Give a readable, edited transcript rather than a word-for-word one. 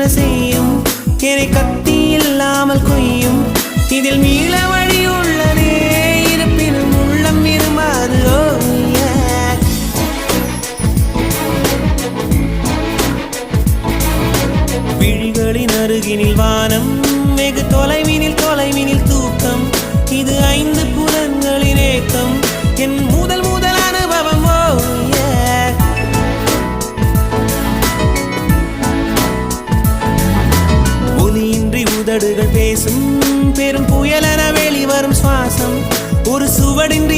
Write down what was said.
செய்யும் என்னை கத்தி இல்லாமல் கொய்யும் இதில் மீள வழி உள்ளதே இருப்பினும் உள்ளம் இருமாறு விழிகளின் அருகினில் வானம் வெகு தொலைவினில் தூக்கம் இது 5 புலன்களின் ஏக்கம் என் முதல் அனுபவம் ஒலியின்றி உதடுகள் பேசும் பெரும் புயலென வெளிவரும் சுவாசம் ஒரு சுவடின்றி